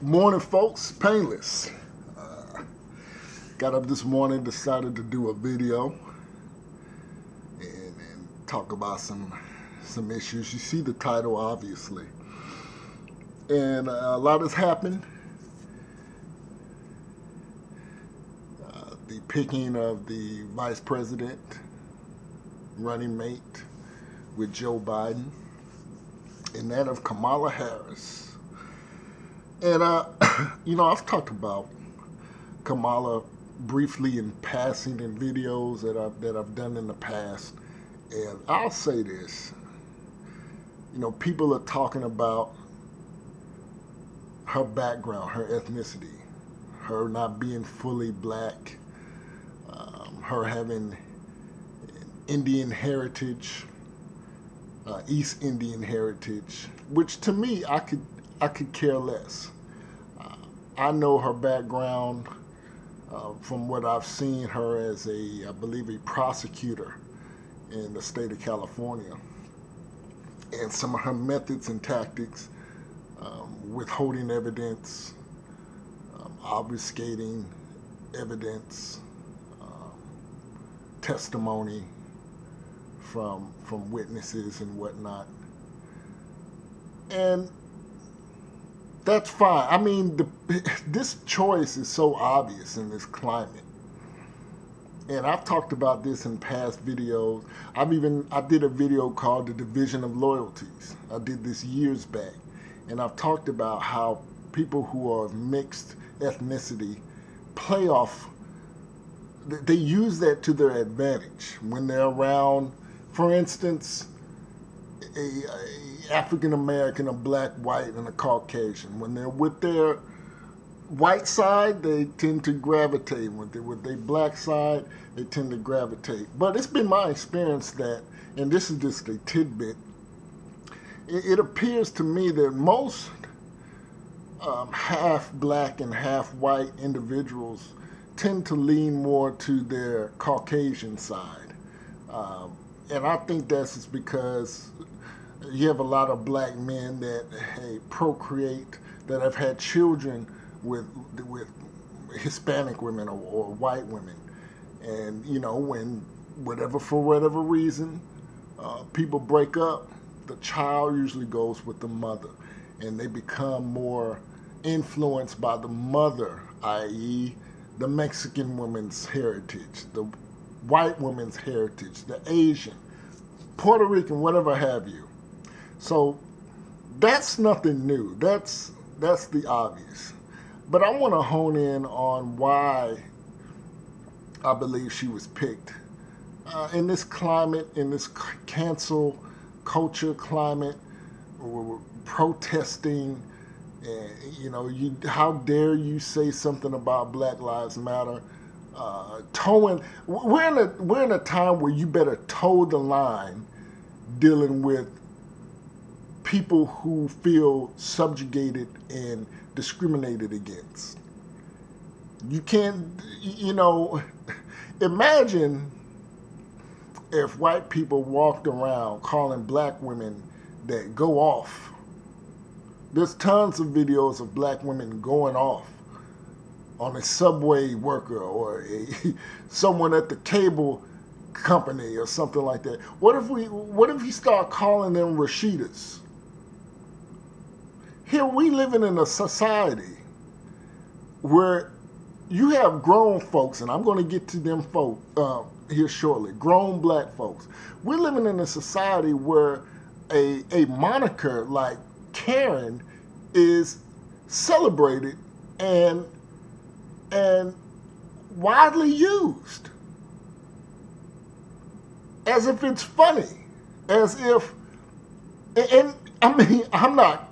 Morning, folks. Painless. Got up this morning, decided to do a video and talk about some issues. You see the title, obviously, and a lot has happened. The picking of the vice president running mate with Joe Biden, and that of Kamala Harris. And I've talked about Kamala briefly in passing in videos that I've done in the past, and I'll say this: people are talking about her background, her ethnicity, her not being fully black, her having Indian heritage, East Indian heritage, which to me I could care less. I know her background from what I've seen her as I believe, a prosecutor in the state of California, and some of her methods and tactics, withholding evidence, obfuscating evidence, testimony from witnesses and whatnot, and that's fine. I mean, this choice is so obvious in this climate. And I've talked about this in past videos. I did a video called The Division of Loyalties. I did this years back. And I've talked about how people who are of mixed ethnicity play off, they use that to their advantage when they're around, for instance, a African American, a black, white, and a Caucasian. When they're with their white side, they tend to gravitate. With their black side, they tend to gravitate. But it's been my experience that, and this is just a tidbit, it appears to me that most half black and half white individuals tend to lean more to their Caucasian side. And I think that's just because you have a lot of black men that procreate, that have had children with Hispanic women or white women. And, when for whatever reason, people break up, the child usually goes with the mother. And they become more influenced by the mother, i.e., the Mexican woman's heritage, the white woman's heritage, the Asian, Puerto Rican, whatever have you. So that's nothing new. That's the obvious. But I want to hone in on why I believe she was picked. In this climate, in this cancel culture climate, we're protesting, and how dare you say something about Black Lives Matter? We're in a time where you better toe the line dealing with people who feel subjugated and discriminated against. You can't, imagine if white people walked around calling black women that go off. There's tons of videos of black women going off on a subway worker or someone at the cable company or something like that. What if we start calling them Rashidas? Here we living in a society where you have grown folks, and I'm going to get to them folk here shortly, grown black folks. We're living in a society where a moniker like Karen is celebrated and widely used as if it's funny, as if, and I mean, I'm not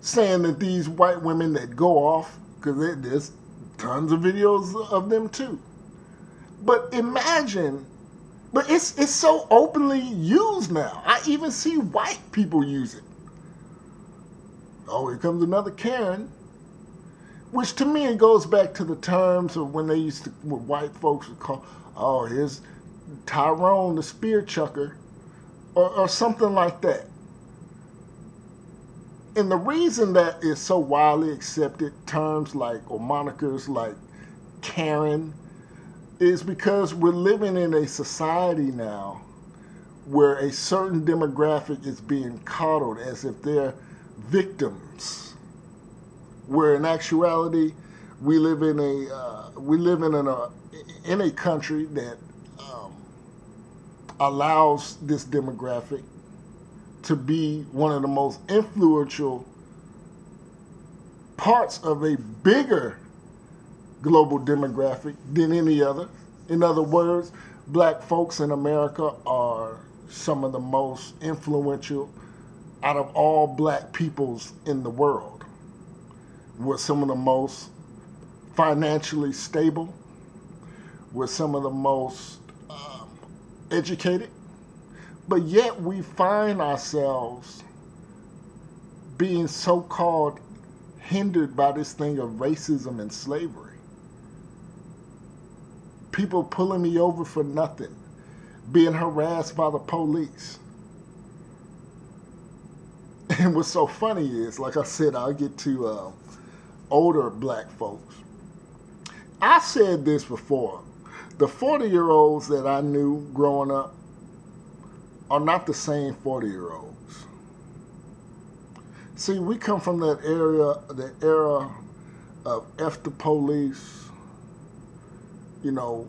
saying that these white women that go off, because there's tons of videos of them too. But imagine, but it's so openly used now. I even see white people use it. Oh, here comes another Karen. Which to me, it goes back to the terms of when they used to, what white folks would call, oh, here's Tyrone the spear chucker, or something like that. And the reason that is so widely accepted, terms like, or monikers like Karen, is because we're living in a society now where a certain demographic is being coddled as if they're victims, where in actuality we live in a country that allows this demographic to be one of the most influential parts of a bigger global demographic than any other. In other words, black folks in America are some of the most influential out of all black peoples in the world. We're some of the most financially stable. We're some of the most educated. But yet we find ourselves being so-called hindered by this thing of racism and slavery. People pulling me over for nothing, being harassed by the police. And what's so funny is, like I said, I'll get to older black folks. I said this before. The 40-year-olds that I knew growing up are not the same 40-year-olds. See, we come from the era of F the police, real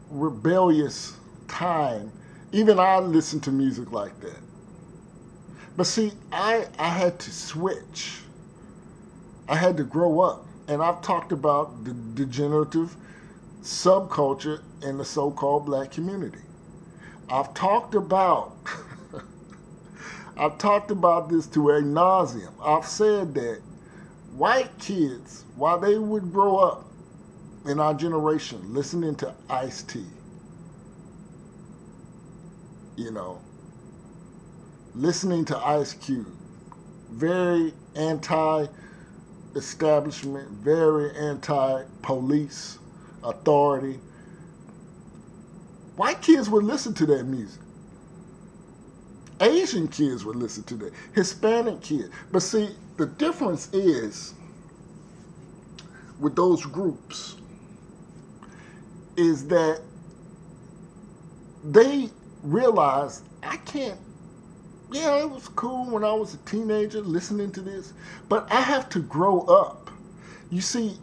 rebellious time. Even I listened to music like that. But see, I had to switch. I had to grow up. And I've talked about the degenerative subculture in the so-called black community. I've talked about this to ad nauseum. I've said that white kids, while they would grow up in our generation listening to Ice-T, listening to Ice Cube, very anti-establishment, very anti-police authority. White kids would listen to that music. Asian kids would listen to that. Hispanic kids. But see, the difference is with those groups is that they realize it was cool when I was a teenager listening to this, but I have to grow up. You see,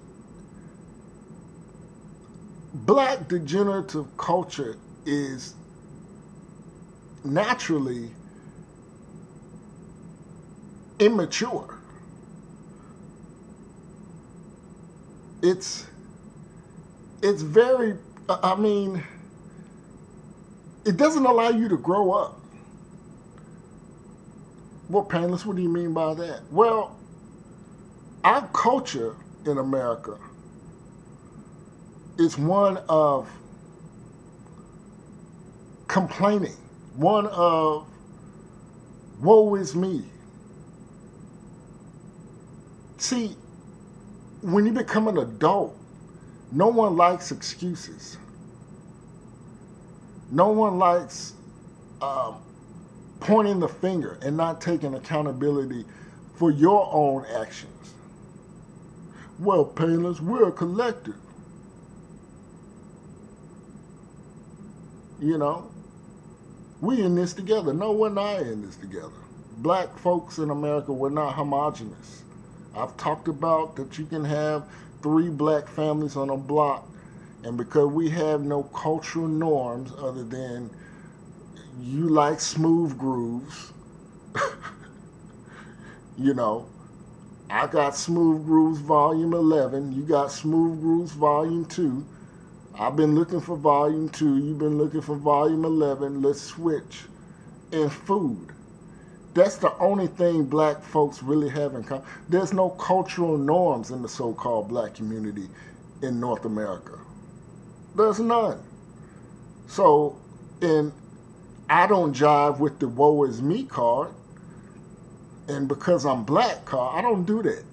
black degenerative culture is naturally immature. It's very, it doesn't allow you to grow up. Well, Painless, what do you mean by that? Well, our culture in America is one of complaining, one of woe is me. See, when you become an adult, no one likes excuses. No one likes pointing the finger and not taking accountability for your own actions. Well, Painless, we're a collective. We in this together. No, we're not in this together. Black folks in America, we're not homogenous. I've talked about that you can have 3 black families on a block, and because we have no cultural norms other than you like smooth grooves, I got Smooth Grooves Volume 11, you got Smooth Grooves Volume 2, I've been looking for Volume 2, you've been looking for Volume 11, let's switch. And food. That's the only thing black folks really have in common. There's no cultural norms in the so-called black community in North America. There's none. So, I don't jive with the woe is me card. And because I'm black card, I don't do that.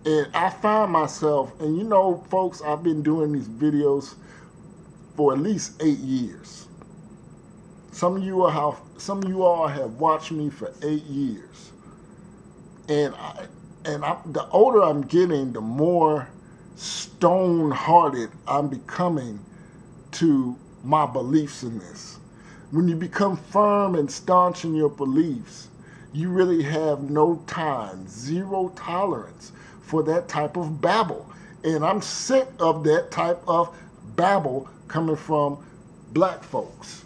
And I find myself, and folks, I've been doing these videos for at least 8 years. Some of you all have watched me for 8 years, and the older I'm getting, the more stone-hearted I'm becoming to my beliefs in this. When you become firm and staunch in your beliefs, you really have no time, zero tolerance for that type of babble. And I'm sick of that type of babble coming from black folks.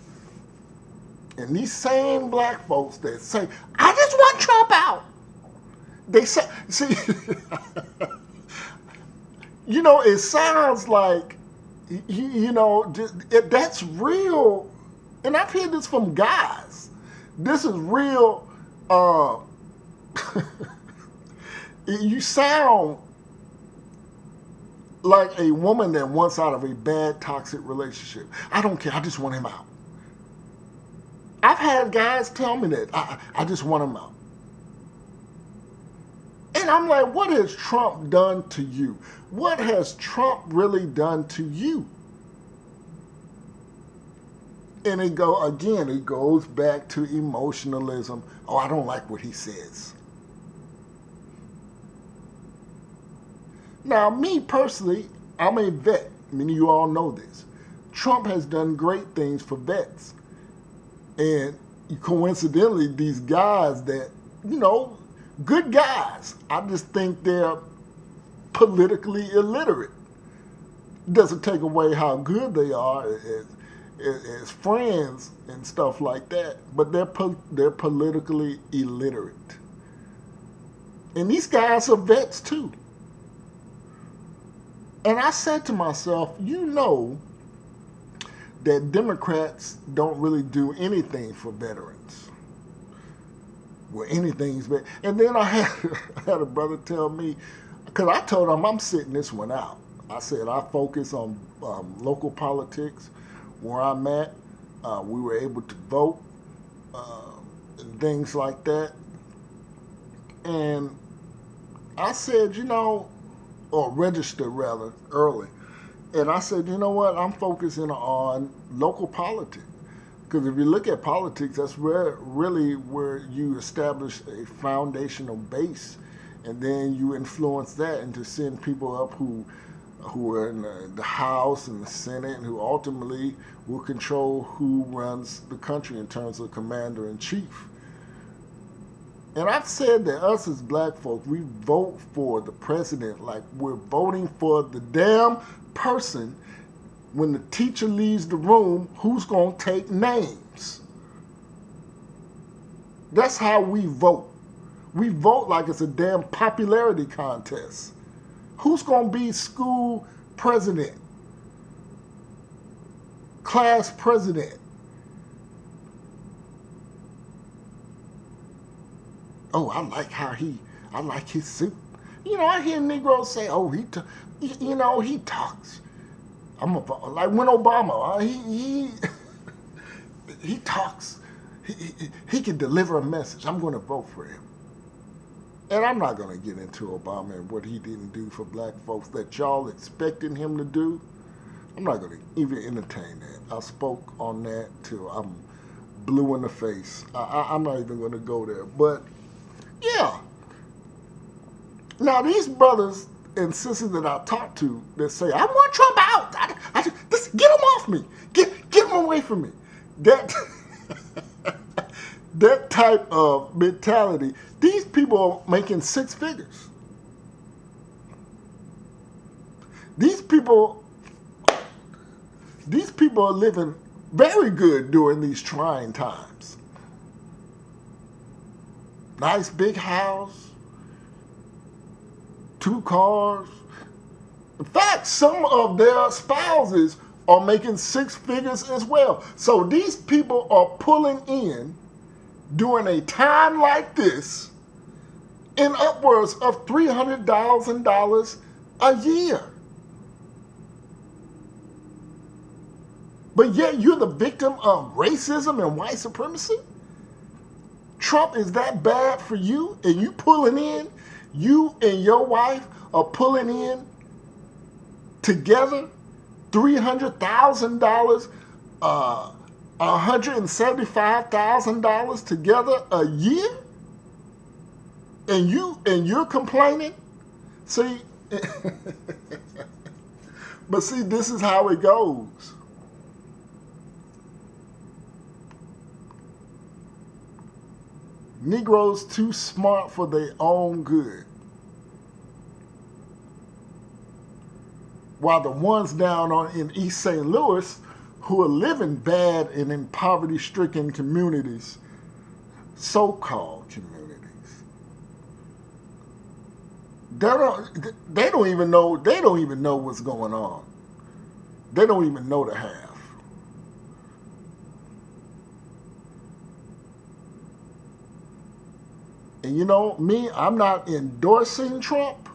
And these same black folks that say, I just want Trump out. They say, see, it sounds like, that's real. And I've heard this from guys. This is real. You sound like a woman that wants out of a bad, toxic relationship. I don't care. I just want him out. I've had guys tell me that. I just want him out. And I'm like, what has Trump done to you? What has Trump really done to you? And it goes back to emotionalism. Oh, I don't like what he says. Now, me personally, I'm a vet. Many of you all know this. Trump has done great things for vets. And coincidentally, these guys that, good guys, I just think they're politically illiterate. Doesn't take away how good they are as friends and stuff like that, but they're politically illiterate. And these guys are vets too. And I said to myself, that Democrats don't really do anything for veterans. Well, anything's better. And then I had a brother tell me, because I told him I'm sitting this one out. I said I focus on local politics. Where I'm at, we were able to vote and things like that. And I said, or register rather, early. And I said, you know what, I'm focusing on local politics. Because if you look at politics, that's really where you establish a foundational base, and then you influence that and to send people up who are in the House and the Senate, and who ultimately will control who runs the country in terms of commander-in-chief. And I've said that us as black folks, we vote for the president like we're voting for the damn person. When the teacher leaves the room, who's going to take names? That's how we vote. We vote like it's a damn popularity contest. Who's going to be school president? Class president? Oh, I like his suit. I hear Negroes say, oh, he talks. Like when Obama, he talks. He can deliver a message. I'm going to vote for him. And I'm not going to get into Obama and what he didn't do for black folks that y'all expecting him to do. I'm not going to even entertain that. I spoke on that till I'm blue in the face. I'm not even going to go there. But, yeah. Now, these brothers and sisters that I talk to that say, I want Trump out. Just get him off me. Get him away from me. That type of mentality, these people are making six figures. These people are living very good during these trying times. Nice big house, 2 cars. In fact, some of their spouses are making 6 figures as well. So these people are pulling in during a time like this in upwards of $300,000 a year. But yet you're the victim of racism and white supremacy? Trump is that bad for you, and you pulling in, you and your wife are pulling in together $300,000 $175,000 together a year, and you're complaining. See, but see, this is how it goes. Negroes too smart for their own good, while the ones down in East St. Louis who are living bad and in poverty-stricken communities, so-called communities, they don't even know what's going on. They don't even know the half. And you know me, I'm not endorsing Trump,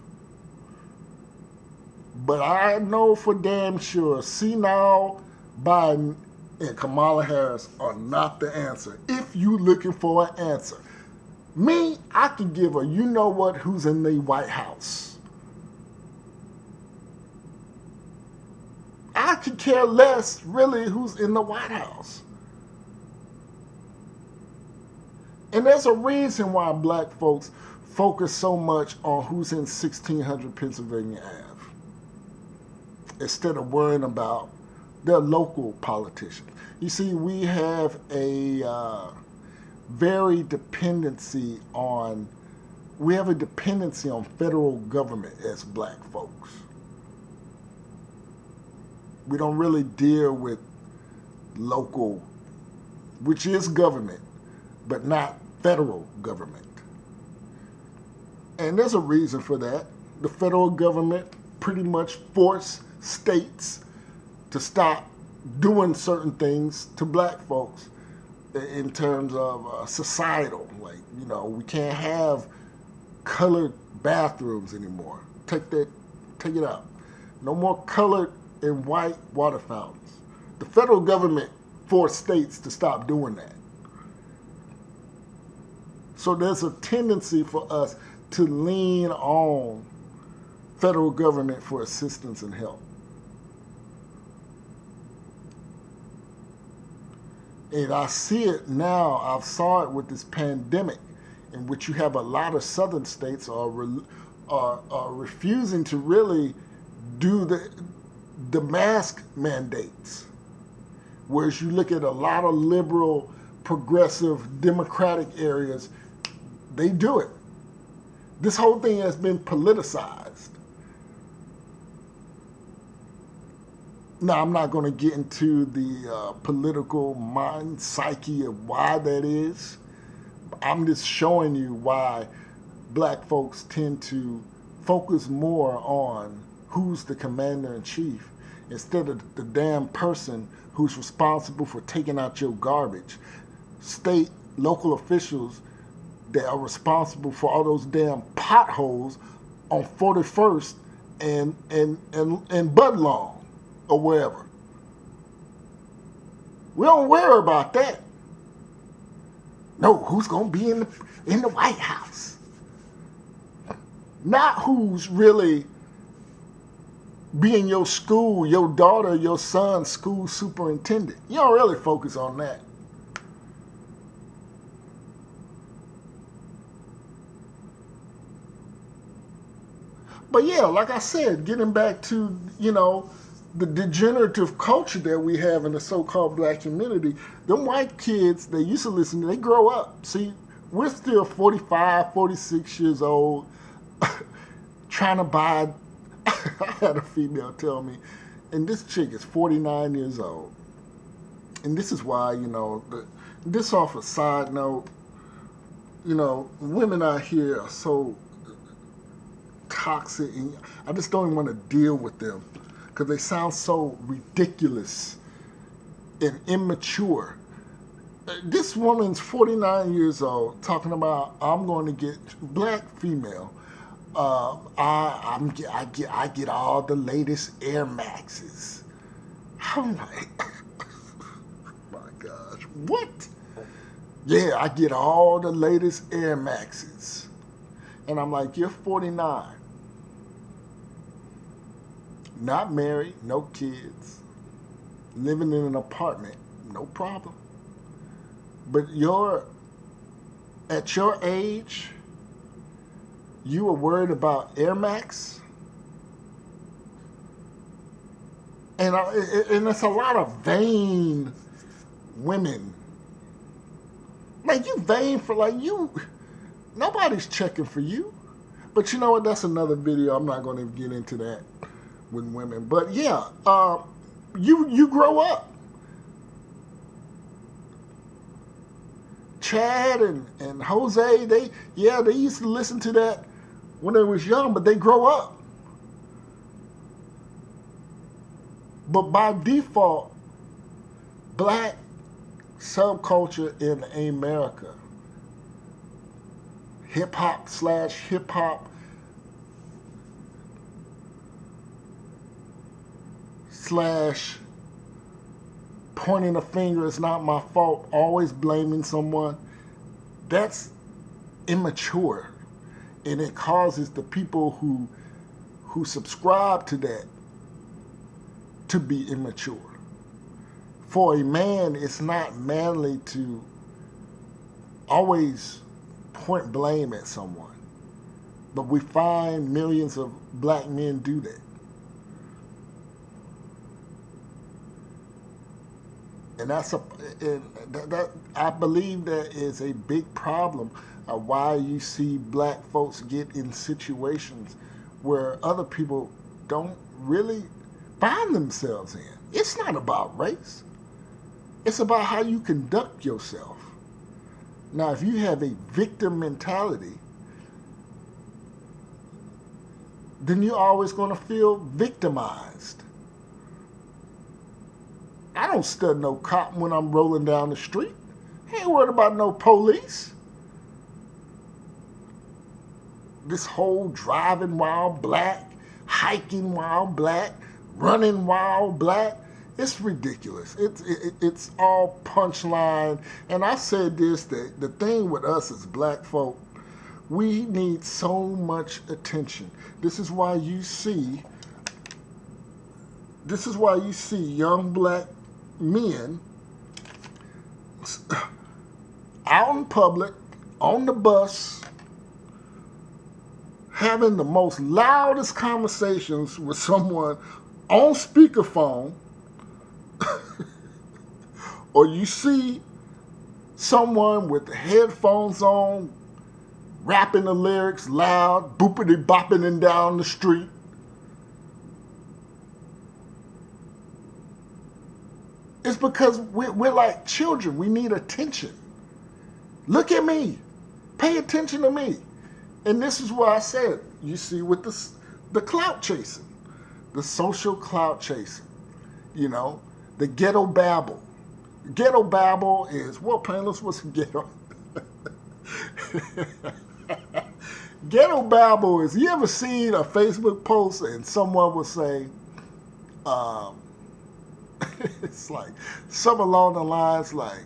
but I know for damn sure senile Biden and Kamala Harris are not the answer. If you looking for an answer, me, I can give a you know what who's in the White House. I could care less really who's in the White House. And there's a reason why black folks focus so much on who's in 1600 Pennsylvania Ave instead of worrying about their local politicians. You see, we have a very dependency on federal government as black folks. We don't really deal with local, which is government, but not federal government. And there's a reason for that. The federal government pretty much forced states to stop doing certain things to black folks in terms of societal. Like, you know, we can't have colored bathrooms anymore. Take it out. No more colored and white water fountains. The federal government forced states to stop doing that. So there's a tendency for us to lean on federal government for assistance and help. And I see it now, I saw it with this pandemic, in which you have a lot of southern states are refusing to really do the mask mandates. Whereas you look at a lot of liberal, progressive, democratic areas, they do it. This whole thing has been politicized. Now, I'm not going to get into the political mind psyche of why that is. I'm just showing you why black folks tend to focus more on who's the commander-in-chief instead of the damn person who's responsible for taking out your garbage. State, local officials that are responsible for all those damn potholes on 41st and Budlong or wherever. We don't worry about that. No, who's going to be in the White House? Not who's really being your school, your daughter, your son's school superintendent. You don't really focus on that. But yeah, like I said, getting back to, you know, the degenerative culture that we have in the so-called black community, them white kids, they used to listen, they grow up. See, we're still 45, 46 years old, trying to buy, I had a female tell me, and this chick is 49 years old. And this is why, you know, this off a side note, you know, women out here are so toxic, and I just don't even want to deal with them because they sound so ridiculous and immature. This woman's 49 years old talking about, I'm going to get, black female, I get all the latest Air Maxes. I'm like, my gosh, what? Yeah, I get all the latest Air Maxes. And I'm like, you're 49. Not married, no kids, living in an apartment, no problem. But at your age, you were worried about Air Max? And it's a lot of vain women. Like, you vain for, like, you, nobody's checking for you. But you know what? That's another video. I'm not going to get into that with women. But yeah, you grow up. Chad and Jose, they used to listen to that when they was young, but they grow up. But by default, black subculture in America, hip hop slash pointing a finger, it's not my fault, always blaming someone, that's immature. And it causes the people who subscribe to that to be immature. For a man, it's not manly to always point blame at someone. But we find millions of black men do that. And I believe that is a big problem of why you see black folks get in situations where other people don't really find themselves in. It's not about race. It's about how you conduct yourself. Now, if you have a victim mentality, then you're always going to feel victimized. I don't stud no cop when I'm rolling down the street. I ain't worried about no police. This whole driving while black, hiking while black, running while black, it's ridiculous. It's all punchline. And I said this, that the thing with us as black folk, we need so much attention. This is why you see young black men out in public, on the bus, having the most loudest conversations with someone on speakerphone, or you see someone with the headphones on, rapping the lyrics loud, boopity bopping and down the street. It's because we're like children. We need attention. Look at me. Pay attention to me. And this is why I said, you see, with the clout chasing, the social clout chasing, you know, the ghetto babble. Ghetto babble is, what, Painless, what's ghetto? Ghetto babble is, you ever seen a Facebook post and someone will say, it's like, something along the lines like,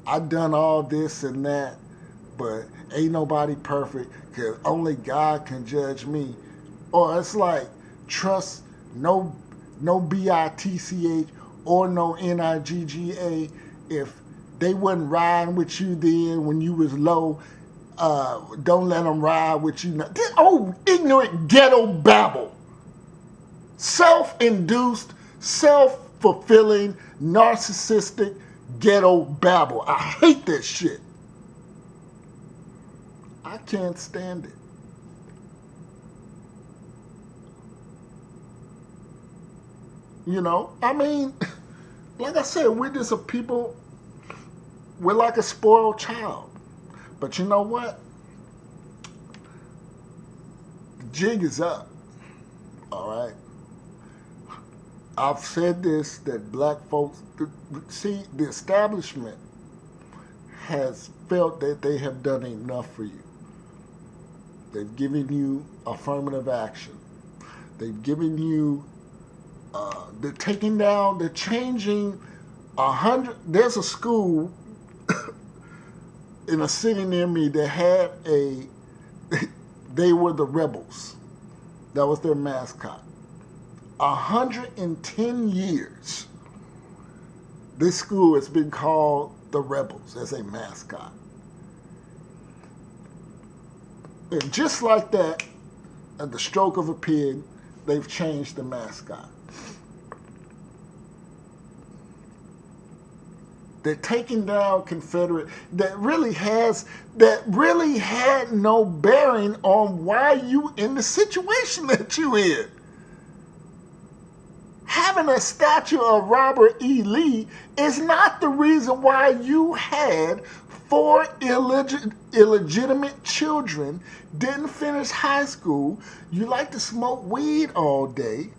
I done all this and that, but ain't nobody perfect because only God can judge me. Or it's like, trust no BITCH or no NIGGA. If they wasn't riding with you then when you was low, don't let them ride with you now. Oh, ignorant ghetto babble. Self-induced, self-fulfilling, narcissistic ghetto babble. I hate that shit. I can't stand it. You know, I mean, like I said, we're just a people, we're like a spoiled child. But you know what? The jig is up. All right? I've said this, that black folks, see, the establishment has felt that they have done enough for you. They've given you affirmative action. They've given you, they're changing 100, there's a school in a city near me that had they were the rebels. That was their mascot. 110 years This school has been called the Rebels as a mascot. And just like that, at the stroke of a pen, they've changed the mascot. They're taking down Confederate that really had no bearing on why you in the situation that you in. Having a statue of Robert E. Lee is not the reason why you had 4 illegitimate children, didn't finish high school, you like to smoke weed all day.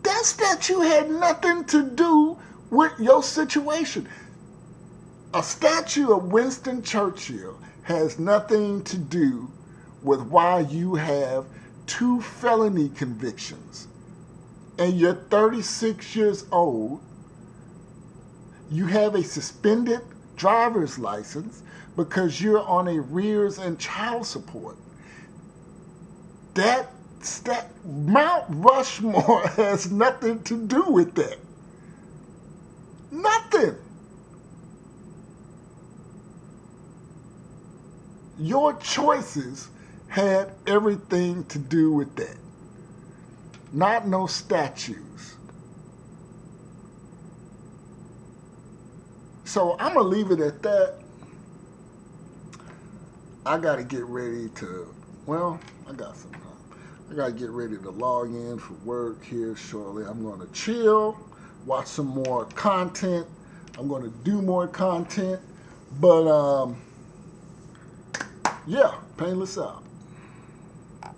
That statue had nothing to do with your situation. A statue of Winston Churchill has nothing to do with why you have 2 felony convictions. And you're 36 years old. You have a suspended driver's license because you're on arrears and child support. That Mount Rushmore has nothing to do with that. Nothing. Your choices had everything to do with that. Not no statues. So I'm going to leave it at that. I got to get ready to, I got some time. I got to get ready to log in for work here shortly. I'm going to chill, watch some more content. I'm going to do more content. But, yeah, Painless out.